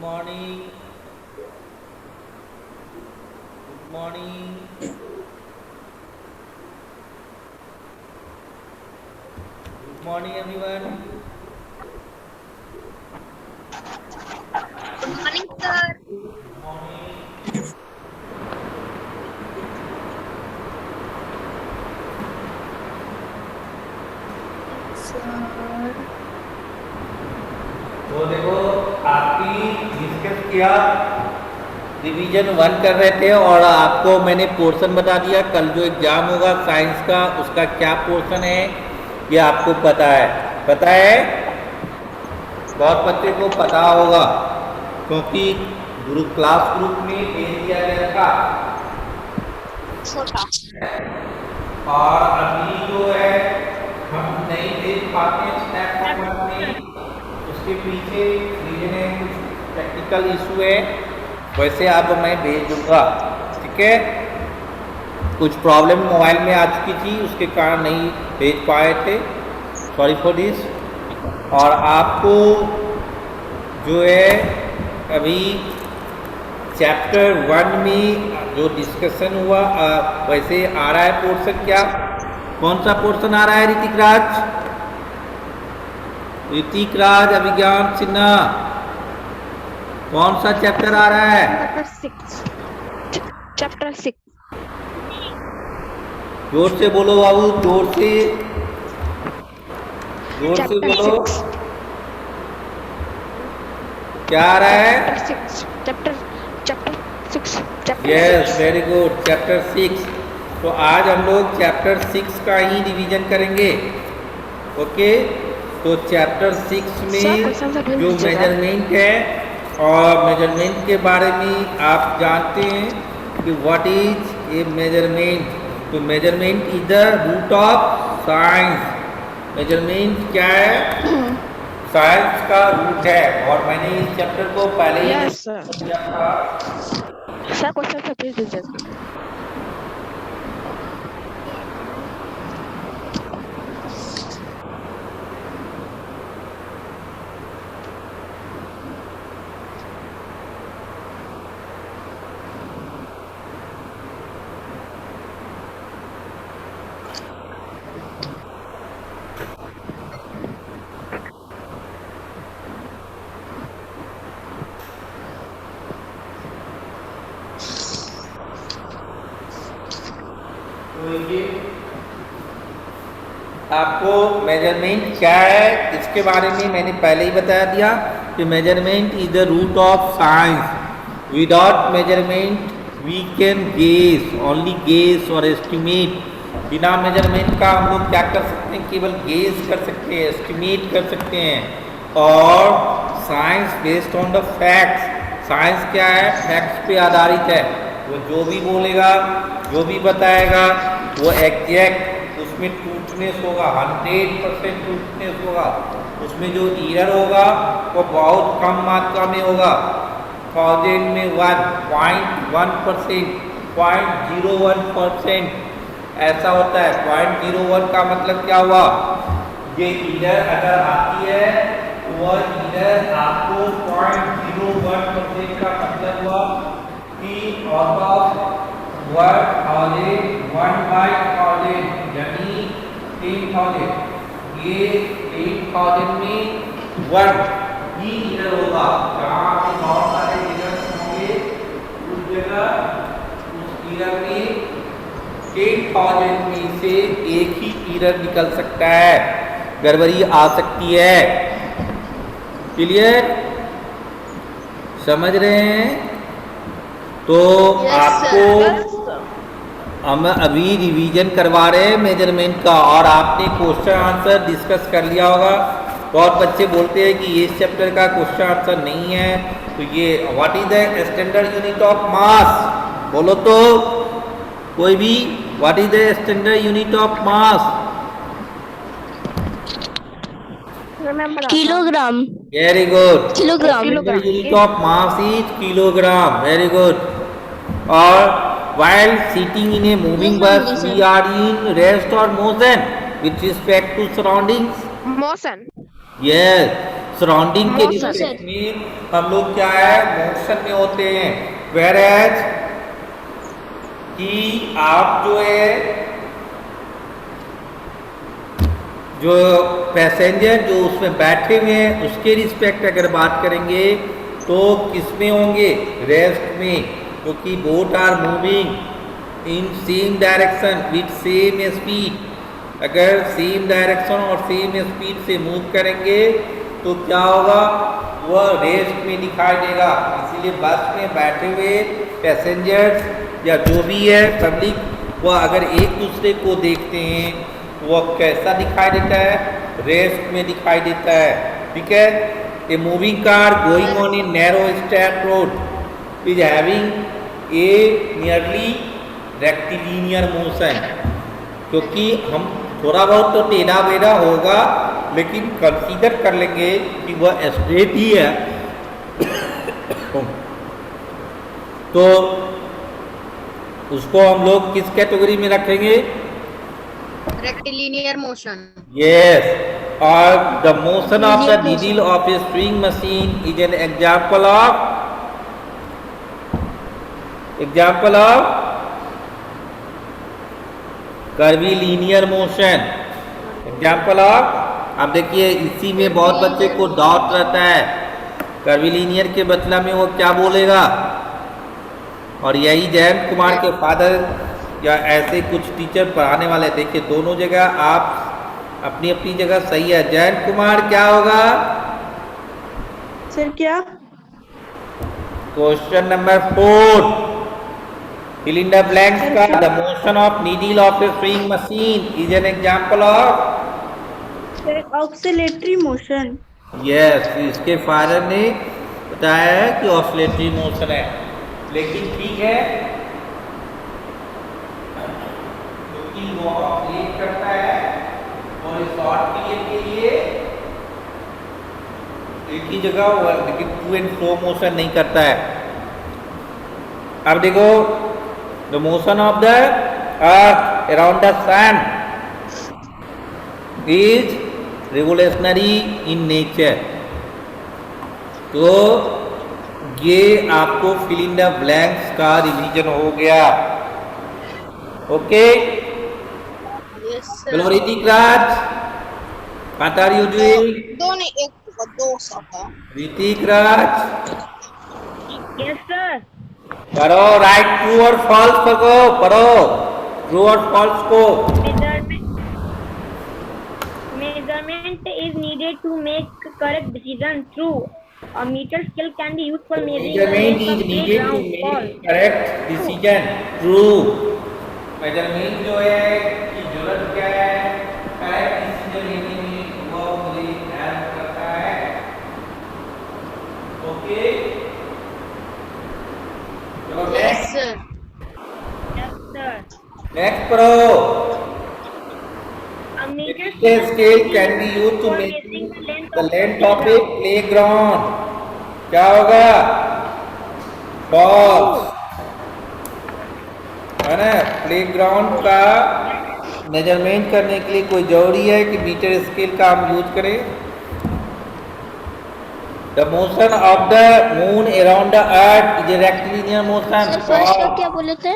Morning good morning good morning everyone Good morning, sir. Sir. तो देखो आपकी discuss किया रिवीजन 1 कर रहे थे और आपको मैंने पोर्शन बता दिया कल जो एग्जाम होगा साइंस का उसका क्या पोर्शन है ये आपको पता है बहुत बच्चे को पता होगा क्योंकि क्लास ग्रुप में भेज दिया गया था छोटा और अभी जो है हम नहीं देख पाते स्नैप फॉर्मेट में उसके पीछे रीजन है कुछ टेक्निकल इशू है वैसे अब मैं भेज दूंगा ठीक है कुछ प्रॉब्लम मोबाइल में आ चुकी थी उसके कारण नहीं भेज पाए थे सॉरी फॉर दिस और आपको जो है अभी चैप्टर 1 में जो डिस्कशन हुआ वैसे आ रहा है पोर्शन क्या कौन सा पोर्शन आ रहा है ऋतिक राज अभिज्ञान सिन्हा कौन सा चैप्टर आ रहा है चैप्टर 6 जोर से बोलो बाबू जोर से बोलो क्या आ रहा है chapter 6 yes very good chapter 6 तो आज हम लोग चैप्टर 6 का ही रिवीजन करेंगे ओके तो चैप्टर 6 में जो मेजरमेंट है और मेजरमेंट के बारे में आप जानते हैं कि व्हाट इज ए मेजरमेंट तो measurement is the root of science measurement क्या है साइंस का रूट है और मैंने इस चैप्टर को पहले ही समझा था सर क्वेश्चन से भेज दीजिए तो ये आपको मेजरमेंट क्या है इसके बारे में मैंने पहले ही बता दिया कि measurement is the root of science without measurement we can guess only guess और एस्टिमेट बिना मेजरमेंट का हम लोग क्या कर सकते हैं केवल गेस कर सकते हैं एस्टिमेट कर सकते हैं और science based on the facts science क्या है फैक्ट्स पे आधारित है वो जो भी बोलेगा जो भी बताएगा वो एग्जैक्ट उसमें ट्रूथनेस होगा 100% ट्रूथनेस होगा उसमें जो एरर होगा वो बहुत कम मात्रा में होगा 1000 में 1.1% 0.01% ऐसा होता है 0.01 का मतलब क्या हुआ ये एरर अगर आती है तो वह एरर आपको 0.01% का मतलब हुआ कि आउट ऑफ 1,000 यानी 10,000 ये 10,000 में 1 ही एरर होगा जहाँ पे बहुत सारे एरर होंगे उस जगह उस एरर में 10,000 में से एक ही एरर निकल सकता है गड़बड़ी आ सकती है क्लियर समझ रहे हैं तो आपको हम अभी रिवीजन करवा रहे हैं मेजरमेंट का और आपने क्वेश्चन आंसर डिस्कस कर लिया होगा बहुत बच्चे बोलते हैं कि ये चैप्टर का क्वेश्चन आंसर नहीं है तो ये what is the standard unit of mass बोलो तो कोई भी what is the standard unit of mass kilogram very good kilogram unit of mass is kilogram very good और while sitting in a moving bus we are in rest or motion with respect to surroundings motion yes, surrounding के Motion. Respect में हम लोग क्या है, motion में होते हैं। वेयर एज कि आप जो है, जो पैसेंजर जो उसमें बैठे हुए हैं उसके रिस्पेक्ट अगर बात करेंगे तो किस में होंगे, रेस्ट में, क्योंकि boat are moving in same direction with same speed. अगर सेम डायरेक्शन और सेम स्पीड से मूव करेंगे तो क्या होगा, वह रेस्ट में दिखाई देगा। इसीलिए बस में बैठे हुए पैसेंजर्स या जो भी है पब्लिक, वह अगर एक दूसरे को देखते हैं वह कैसा दिखाई देता है, रेस्ट में दिखाई देता है। ठीक है, a moving car going on a narrow straight road is having a nearly rectilinear motion, क्योंकि हम थोड़ा बहुत तो टेढ़ा बेढ़ा होगा लेकिन कंसीडर कर लेंगे कि वह स्ट्रेट ही है तो उसको हम लोग किस कैटेगरी में रखेंगे, रेक्टिलिनियर मोशन। यस। और the motion of the needle of A swing machine is an example of curvilinear motion. Example of, अब देखिए इसी में बहुत बच्चे को डाउट रहता है कर्वीलिनियर के मतलब में वो क्या बोलेगा, और यही जयंत कुमार के फादर या ऐसे कुछ टीचर पढ़ाने वाले, देखिए दोनों जगह आप अपनी अपनी जगह सही है। जयंत कुमार क्या होगा सर? क्या? Question number 4, fill in the blanks का the motion of needle of a swing machine is an example of oscillatory motion. yes, इसके फादर ने बताया है कि ऑसिलेटरी मोशन है, लेकिन ठीक है क्योंकि वो ऑसिलेट करता है और इस शॉर्ट पीरियड के लिए एक ही जगह हुआ, लेकिन टू एंड फ्रो मोशन नहीं करता है। अब देखो, the motion of the earth around the sun is revolutionary in nature। तो ये आपको fill in the blanks का रिवीजन हो गया। ओके, यस चलो ऋतिक राज, what are you doing? दो नहीं, एक दो सका। ऋतिक राज, यस सर। करो राइट ट्रू और फॉल्स को पढ़ो, ट्रू और फॉल्स को। Measurement is needed to make correct decision. True. A meter scale can be used for measuring the Measurement length is of needed to playground. make False. correct decision। True. Measurement जो है की जरूरत क्या है, correct decision लेने में वो मुझे हेल्प करता है। ओके, चलो yes next sir. Yes, sir. Next पढ़ो। A meter The scale can be used to for measure measuring the length of a playground। क्या होगा, फॉल्स है ना। प्लेग्राउंड का मेजरमेंट करने के लिए कोई जरूरी है कि मीटर स्केल का हम यूज करें। The motion of the moon around the earth is a rectilinear motion. Sir first का क्या बोले थे?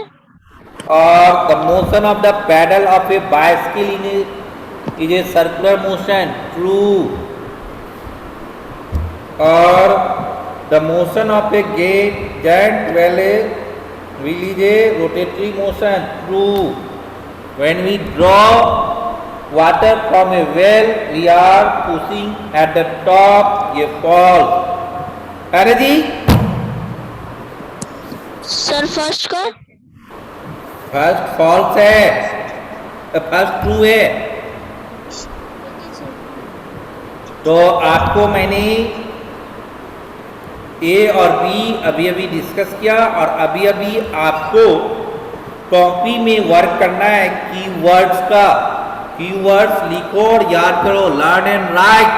और the motion of the pedal of a bicycle is a circular motion. True. और the motion of a giant wheel is a rotatory motion। True। When we draw water from a well, we are pushing at the top, ये false। अरे जी, sir first का first false है, first true है। तो आपको मैंने ए और B अभी अभी डिस्कस किया, और अभी अभी आपको कॉपी में वर्क करना है कीवर्ड्स का। कीवर्ड्स लिखो और याद करो, learn and write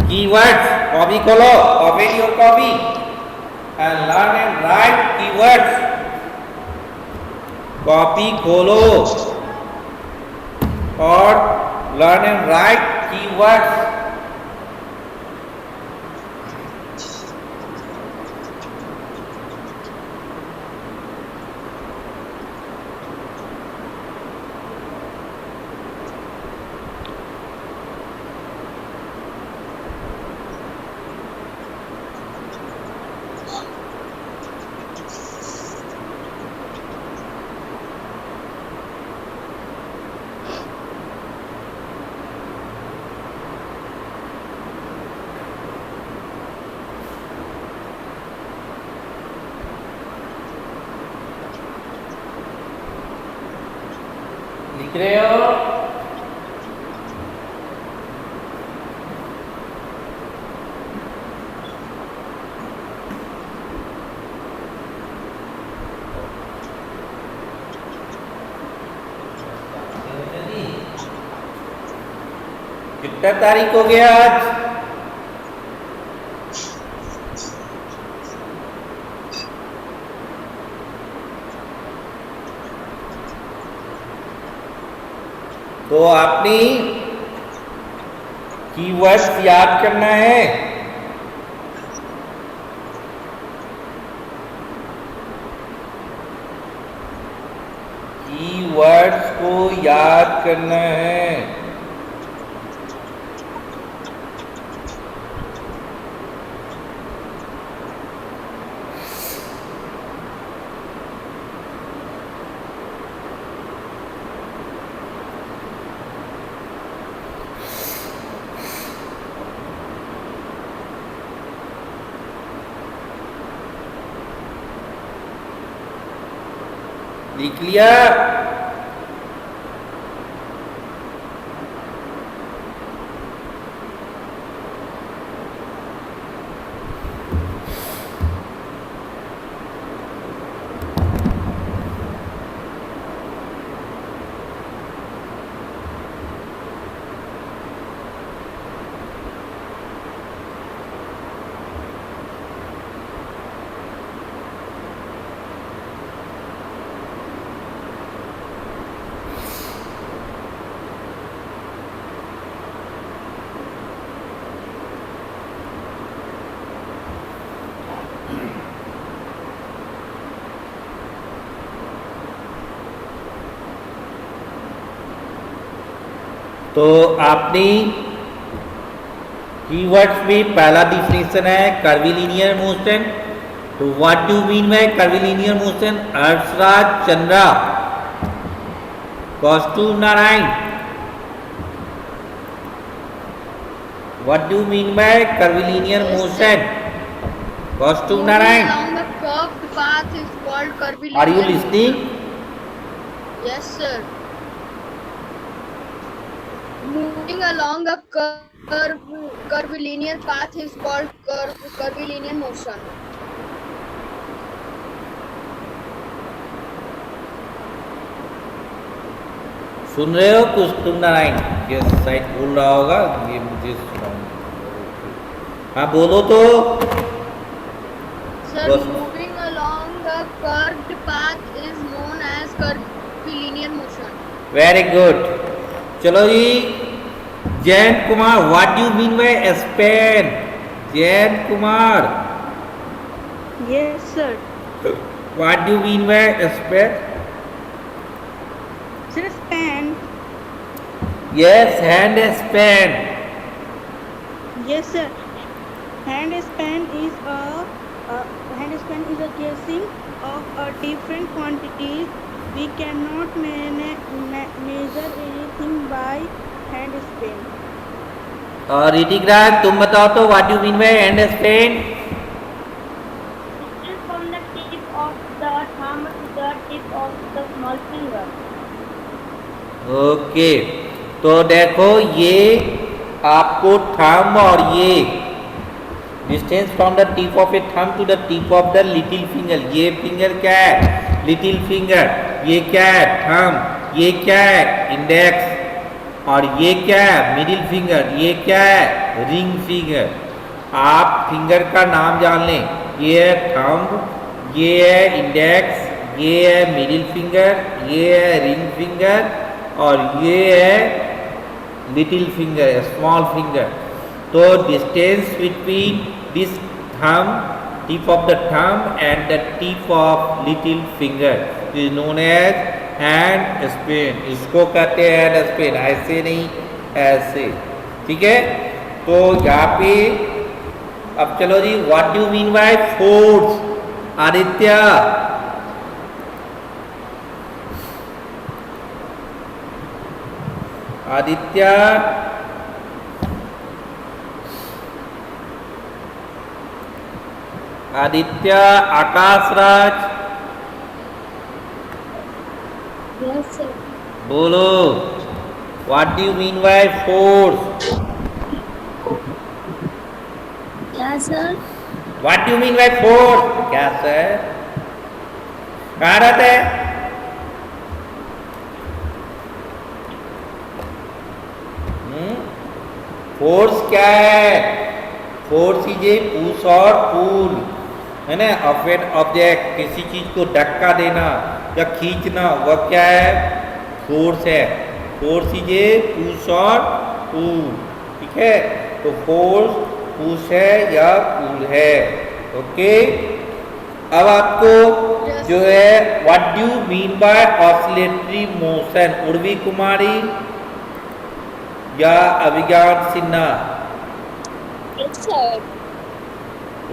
keywords. Copy खोलो, open your copy and learn and write keywords. Copy खोलो और लर्न एंड राइट कीवर्ड्स। लिख रहे हो? कितना तारीख हो गया आज? तो आपने कीवर्ड्स याद करना है। कीवर्ड्स को याद करना है। लिख लिया? तो आपने कीवर्ड्स में पहला डिफिनेशन है कर्विलिनियर मोशन। तो what do mean by curvilinear motion? Arshraj Chandra, Kaustubh Narayan, what do mean by curvilinear motion? Kaustubh Narayan, Along a curved path is called curvilinear. Are you listening? Yes, sir. Moving along a curvilinear path is called curvilinear motion. सुन रहे हो कौस्तुभ नारायण? ये शायद बोल रहा होगा, ये मुझे सुना। हाँ बोलो तो। Sir, Yes. moving along a curved path is known as curvilinear motion. Very good. चलो जी, Jayant Kumar, what do mean by span? Jayant Kumar, Yes, sir. What do mean by span? Sir, span. Yes, hand span. Yes, sir. Hand span is a guessing of a different quantities. We cannot measure anything by hand span. और ऋतिक राज, तुम बताओ तो what do mean by hand span? Distance from the tip of the thumb to the tip of the small finger. Okay, तो देखो ये आपको thumb और ये distance from the tip of a thumb to the tip of the little finger, ये finger क्या है? Little finger. ये क्या है? थंब। ये क्या है? इंडेक्स। और ये क्या है? Middle finger. ये क्या है? Ring finger. आप फिंगर का नाम जान लें, ये है थंब, ये है इंडेक्स, ये है मिडिल फिंगर, ये है रिंग फिंगर और ये है लिटिल फिंगर, स्मॉल फिंगर। तो distance between this thumb, tip of the thumb and the tip of little finger is known as hand span. इसको कहते हैं हैंड स्पेन, ऐसे नहीं, ऐसे। ठीक है, तो यहाँ पे अब चलो जी, what do mean by force? Aditya, Aditya, Aditya, Akash Raj, Yes, sir. बोलो, what do you mean by force? क्या sir? What do you mean by force? क्या सर? कहाँ रहते हैं? फोर्स क्या है? फोर्स इज ए पुश और पुल, है ना, ऑफ एन ऑब्जेक्ट, किसी चीज को धक्का देना या खींचना, वह क्या है? फोर्स है। फोर्स इज ए पुश और पुल, ठीक है। तो फोर्स पुश है या पुल है, ओके। अब आपको जो है what do you mean by oscillatory motion? Urvi Kumari या अभिज्ञान सिन्हा? Yes, sir.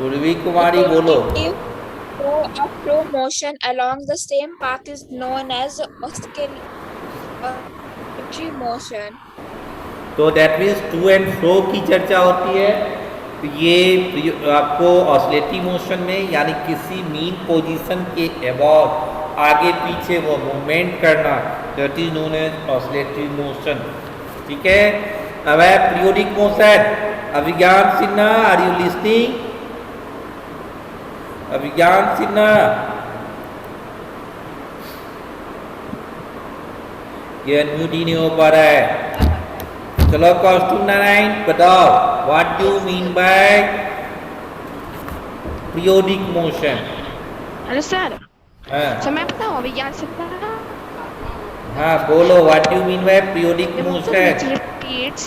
उर्वी कुमारी बोलो। A flow motion along the same path is known as oscillatory motion. तो that means to and fro की चर्चा होती है। तो ये आपको ऑसिलेटरी मोशन में, यानी किसी मीन पोजीशन के अबाउट आगे पीछे वो मूवमेंट करना, that is known as oscillatory motion, ठीक है। अब है periodic motion. Abhigyan Sinha, are you listening? Abhigyan Sinha, ये अनम्यूट ही नहीं हो पा रहा है। चलो क्वेश्चन 9 बताओ, what do mean bye periodic motion? Hello sir. हाँ सर मैं बताऊँ अभिज्ञान सिन्हा? हाँ बोलो, what do mean bye periodic The motion motion? which repeats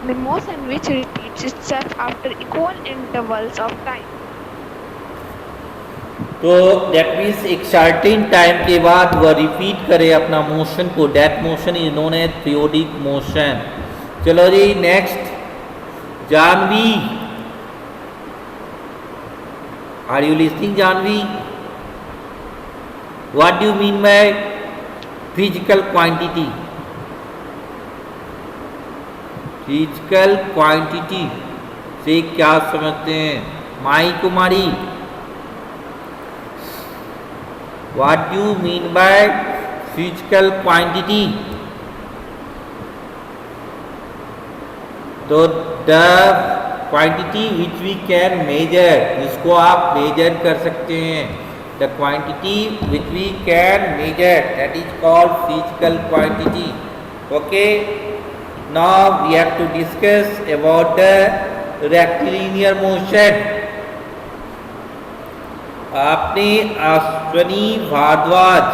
the motion which repeats itself after equal intervals of time. तो दैट मीन्स एक certain time के बाद वह रिपीट करे अपना मोशन को, that motion is known as periodic motion. चलो जी next, Janvi, are you listening Janvi? What do mean by physical quantity? Physical quantity से क्या समझते हैं? माई कुमारी, what do you mean by physical quantity? तो the quantity which we can measure, जिसको आप measure कर सकते हैं, the quantity which we can measure, that is called physical quantity, okay. Now we have to discuss about the rectilinear motion. आपने अश्वनी भारद्वाज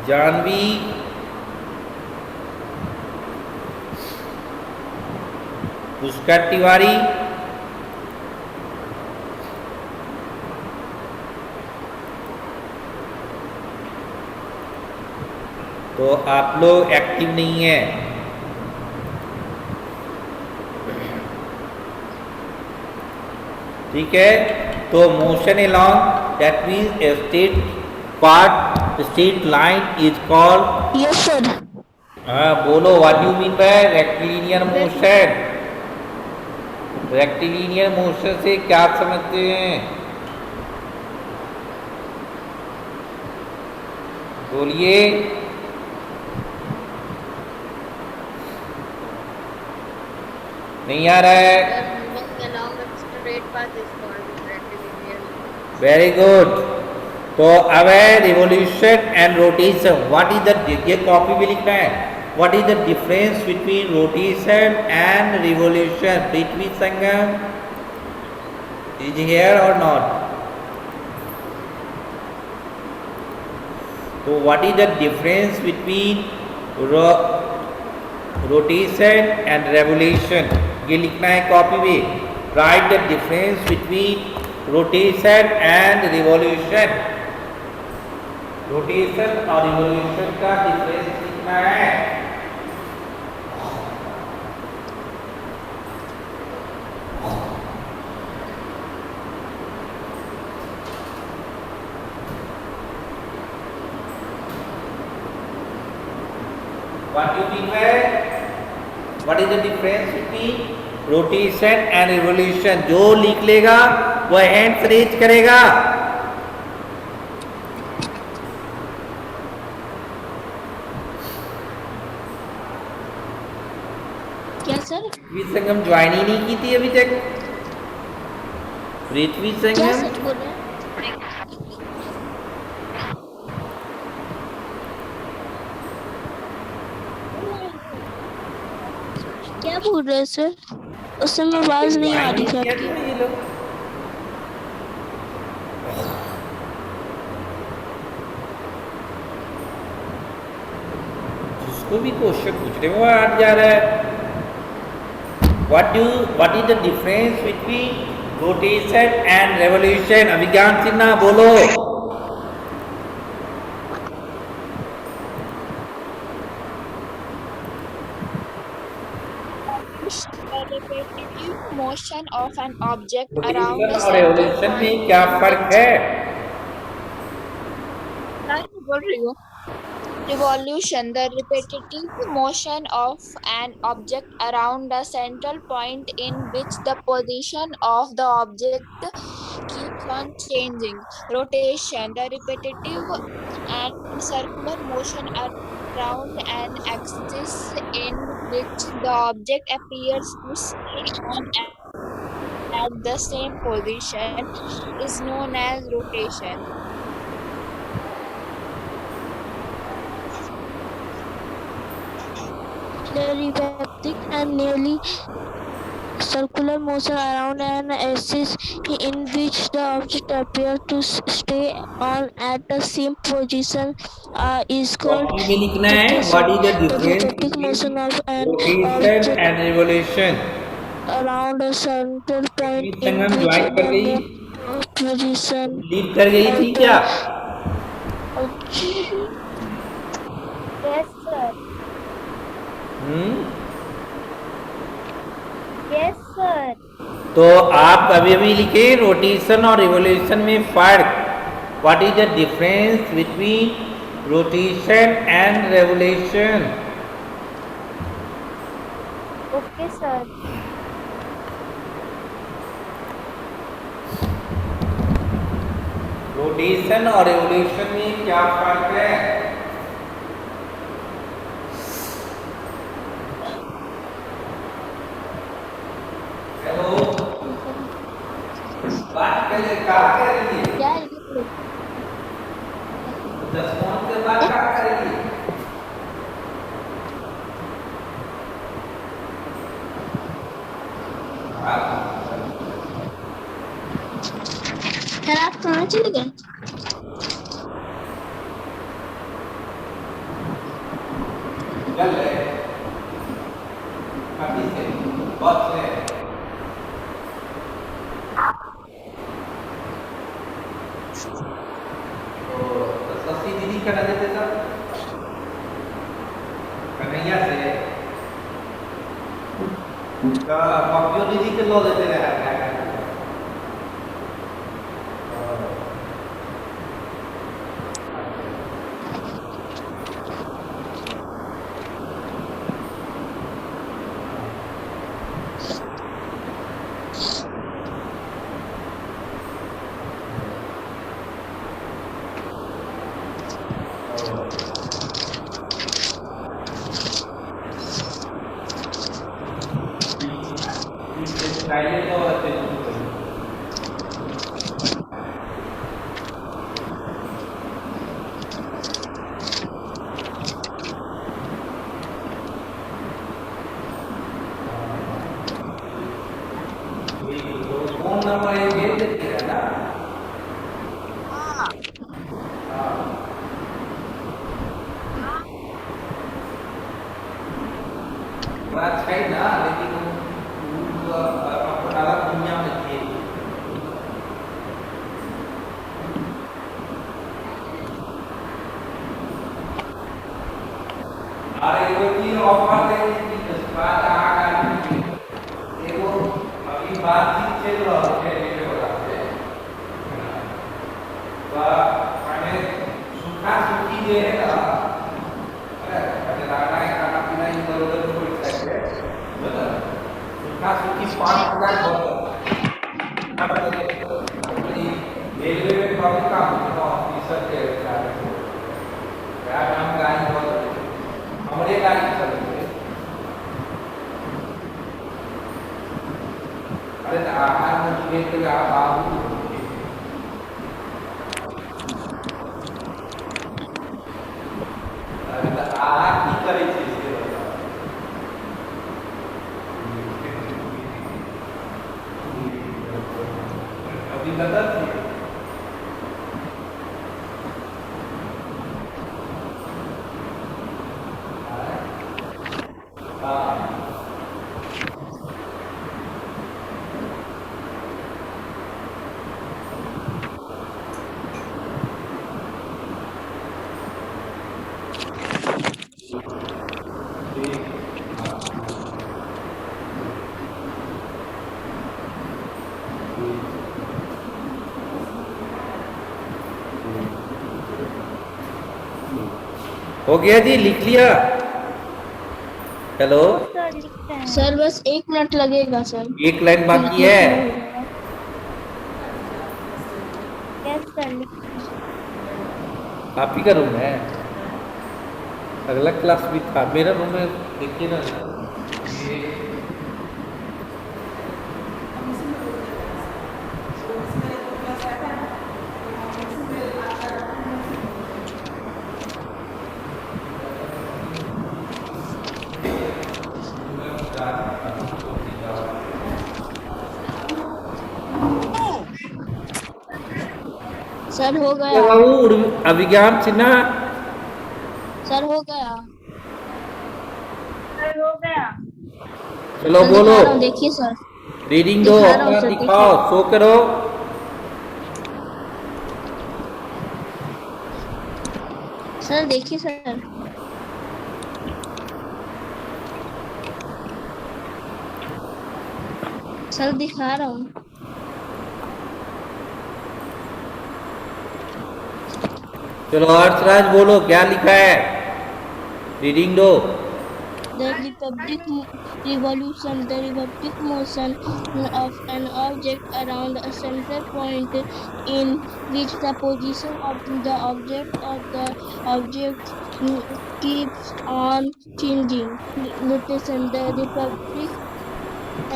जानवी, पुष्कर तिवारी, तो आप लोग एक्टिव नहीं है, ठीक है। तो motion along that means a straight part, straight line is called. Yes sir. हाँ बोलो, what you mean bye rectilinear motion? Rectilinear motion से क्या समझते हैं? बोलिए। नहीं आ रहा है? Very good. तो अब है revolution and rotation. What is the, ये कॉपी भी लिखना है, what is the difference between rotation and revolution? Prithvi Sangam is here और नॉट? तो what is the difference between rotation and revolution? ये लिखना है कॉपी में। Right the difference between rotation and revolution. Rotation और रिवॉल्यूशन का difference लिखना है। What do you mean by? What is the difference between rotation and revolution? जो लिख लेगा वह हैंड्स रेज करेगा. क्या सर? पृथ्वी संगम ज्वाइन ही नहीं की थी अभी तक. पृथ्वी क्या संगम सच बोल रहे हैं? क्या बोल रहे हैं सर? उस समय आवाज नहीं आ रही थी आपकी. ये लोग जिसको भी क्वेश्चन पूछ रहे वो आ जा रहा है. What is the difference between rotation and revolution? अभिज्ञान सिन्हा बोलो. The repetitive motion of an object around rotation a और central revolution में point. क्या फर्क है? मैं बोल रही हूँ. Revolution, the repetitive motion of an object around a central point in which the position of the object keeps on changing. Rotation, the repetitive and circular motion around an axis in which the object appears to stay on at the same position is known as rotation. The repetitive and nearly circular motion around an axis in which the object appears to stay on at the same position is called topic में लिखना है. rotation. What is the The difference repetitive motion between of an rotation object and revolution? around a central point Prithvi in Sangam which join कर the गई, new position leave कर गई थी क्या? Yes, sir. Yes, sir. तो आप अभी अभी लिखे रोटेशन और रिवोल्यूशन में फर्क. What is the difference between rotation and revolution? Okay, sir. Rotation और रेवोल्यूशन में क्या फर्क है? हेलो, बात पहले क्या करेंगे? क्या 10 मिनट के बाद क्या करेंगे? सर आप कहाँ चले गए? चल रहे काफी से बहुत से तो सस्ती दीदी का नजर देता कन्हैया से का पपियो दीदी के लो देते रहे क्या करना. साइलेंट हो रहते हैं. फोन नंबर ये भेज देते हैं ना. बड़ा अच्छा ही ना, लेकिन आपको डाला दुनिया में थे. अरे वो चीज ऑफर दे दी दस बात आ गई. देखो अभी बातचीत चल रहा है मेरे बताते हैं. तो हमें सुखा सुखी जो है ना, अरे राणा खास की 5,000 रेलवे में कभी काम ऑफिसर के यार हम गाड़ी बहुत हमारे गाड़ी चल रही अरे आहार में के बाबू अरे आहार की करे छे से अभी गलत है हो गया जी, लिख लिया। हेलो सर लिखते हैं। सर बस 1 मिनट लगेगा सर। एक लाइन बाकी है। यस सर लिखते हैं। आप ही का रूम है, अगला क्लास भी था मेरा रूम में, देखिए ना ये सर हो गया। अभिज्ञान सिन्हा सर हो गया। सर हो गया। चलो सर बोलो, दिखा रहा हूँ, देखिए सर। रीडिंग दो, दिखा रहा हूँ अपना सर, दिखाओ, देखिए। शो करो। सर देखिए सर। सर दिखा रहा हूँ। चलो हर्षराज बोलो क्या लिखा है, रीडिंग दो। The republic revolution, the republic motion of an object around a central point in which the position of the object keeps on changing. Notation: the republic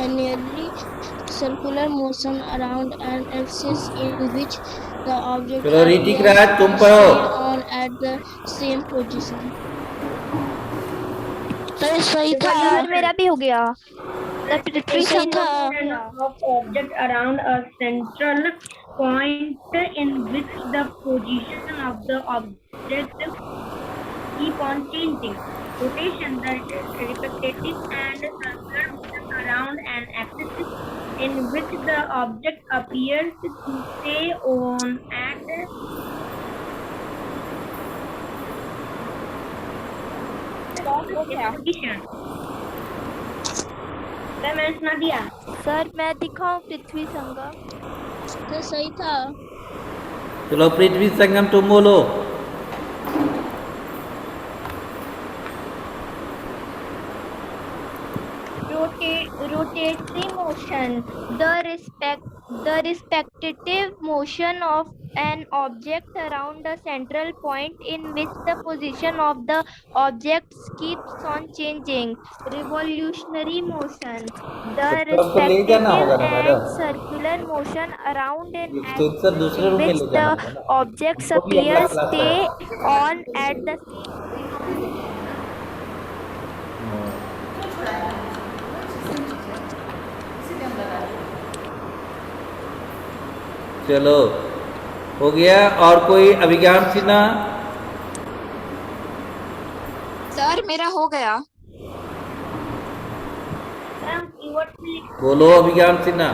nearly circular motion around an axis in which the object चलो Hrithik appears राज तुम to पढ़ो। stay on at the same position. Sir सही था। Sir मेरा भी हो गया। The पृथ्वी सही था। of object around a central point in which the position of the object keep on changing. Rotation: the repetitive and circular motion around an axis in which the object appears to stay on at position. Sir मैंने सुना दिया। Sir मैं दिखाऊं पृथ्वी संगम। Sir सही था। चलो पृथ्वी संगम तुम बोलो। Rotatory motion, the respective motion of an object around a central point in which the position of the object keeps on changing. Revolutionary motion, the respective and circular motion around an axis in which the objects appear stay on at the same. चलो हो गया। और कोई अभिज्ञान Sinha? Sir मेरा हो गया। बोलो अभिज्ञान Sinha.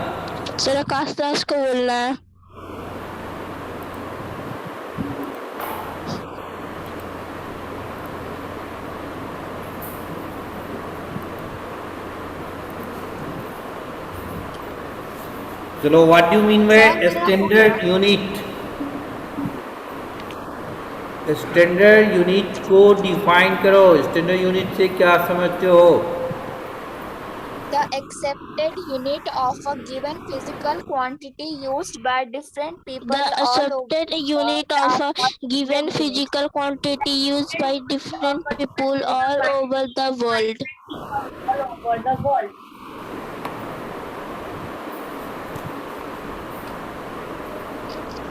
Sir आकाश दास को बोलना है। चलो what you mean by standard unit? Standard unit को डिफाइन करो। स्टैंडर्ड यूनिट से क्या समझते हो? The accepted unit of a given physical quantity used by different people The all over accepted the unit world of are a called given units. physical quantity used by different people all over the world.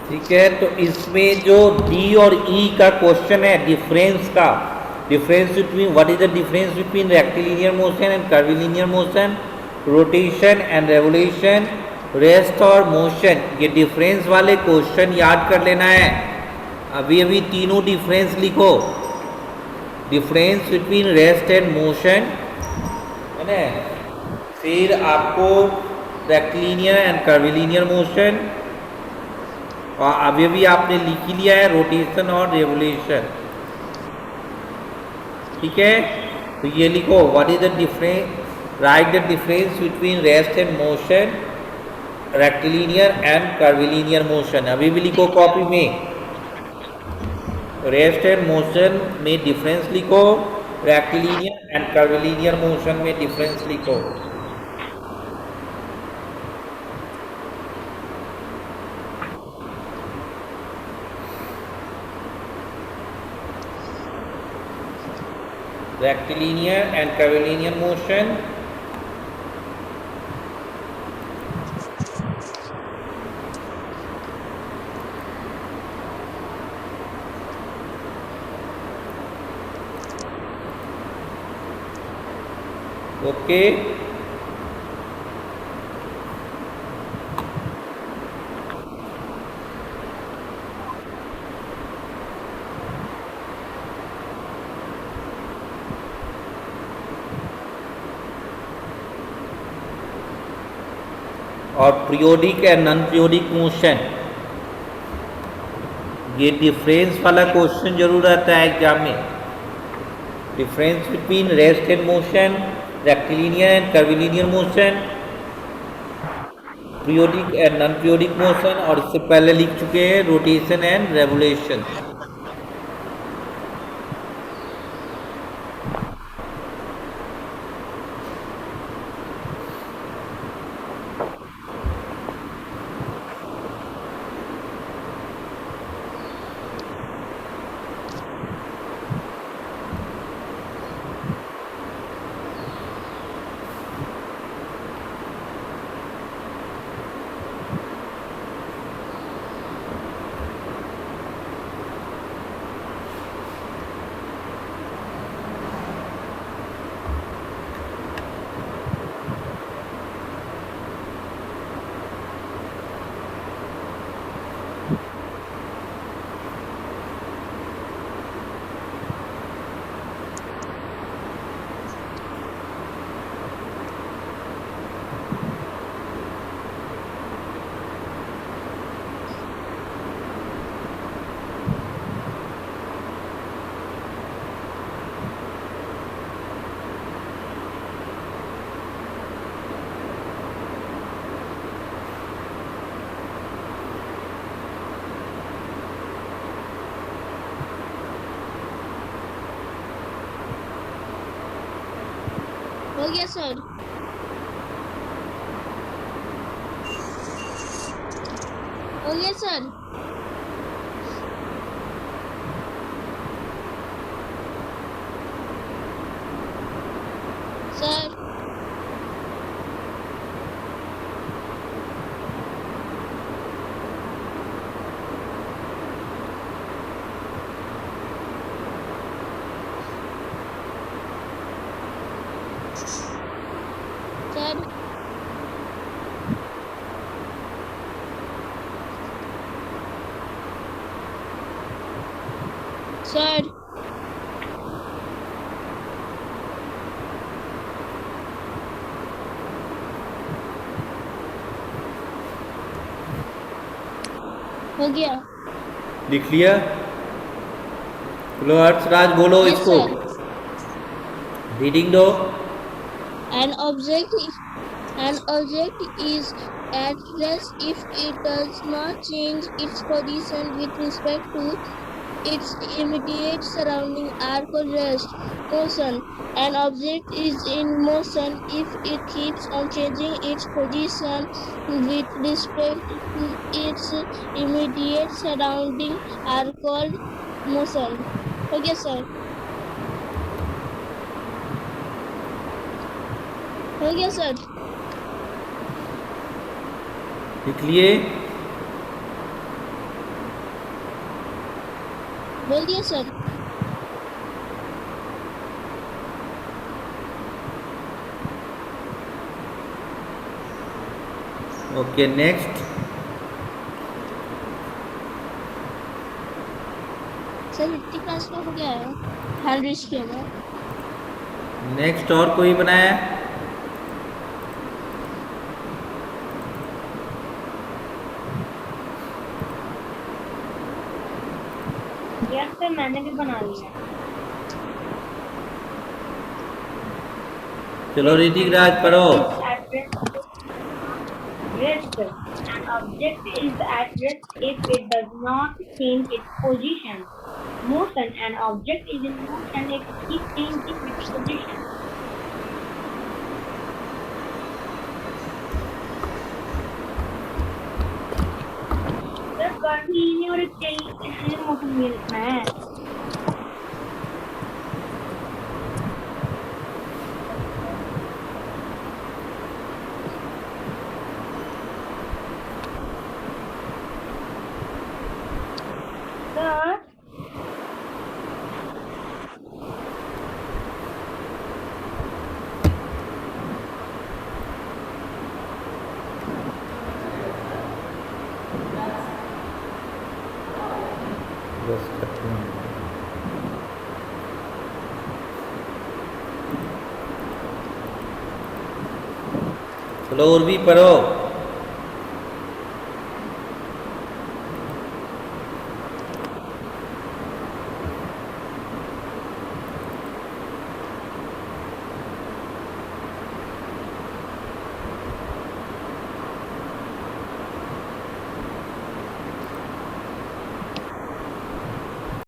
ठीक है, तो इसमें जो D और ई का question है difference का, difference between what is the difference between rectilinear motion and curvilinear motion, rotation and revolution, rest और मोशन, ये डिफरेंस वाले क्वेश्चन याद कर लेना है। अभी अभी तीनों डिफरेंस लिखो, difference between rest and motion है ना, फिर आपको रेक्टिलिनियर एंड कर्विलिनियर मोशन, और अभी अभी आपने लिख ही लिया है रोटेशन और रेवोल्यूशन। ठीक है, तो ये लिखो what is the difference, right the difference between rest and motion, rectilinear and curvilinear motion. अभी भी लिखो कॉपी में, रेस्ट एंड मोशन में डिफरेंस लिखो, रेक्टिलिनियर एंड कर्विलिनियर मोशन में डिफरेंस लिखो। Rectilinear and curvilinear motion, okay, और periodic and non periodic motion, ये डिफरेंस वाला क्वेश्चन जरूर आता है एग्जाम में। Difference between rest and motion, rectilinear and curvilinear motion, periodic and non periodic motion, और इससे पहले लिख चुके हैं रोटेशन एंड रेवोल्यूशन। हो गया सर? हो गया सर? सर सर सर हो गया? लिख लिया? बोलो हर्षराज, बोलो Yes, इसको, sir. रीडिंग दो। An object is at rest if it does not change its position with respect to its immediate surrounding are called rest motion. An object is in motion if it keeps on changing its position with respect to its immediate surrounding are called motion. Okay, sir. हो गया sir? लिख लिए? बोल दिया sir? Okay next. Sir 50 class का हो गया है, 100 के बाद। नेक्स्ट और कोई बनाया? यस सर, मैंने भी बना लिया। चलो ऋतिक राज पढ़ो। Rest. An object is at rest if it does not change its position. Motion. An object is in motion if it keeps changing its position. Sir continue और इसलिए मोशन में लिखना है। चलो और भी पढ़ो।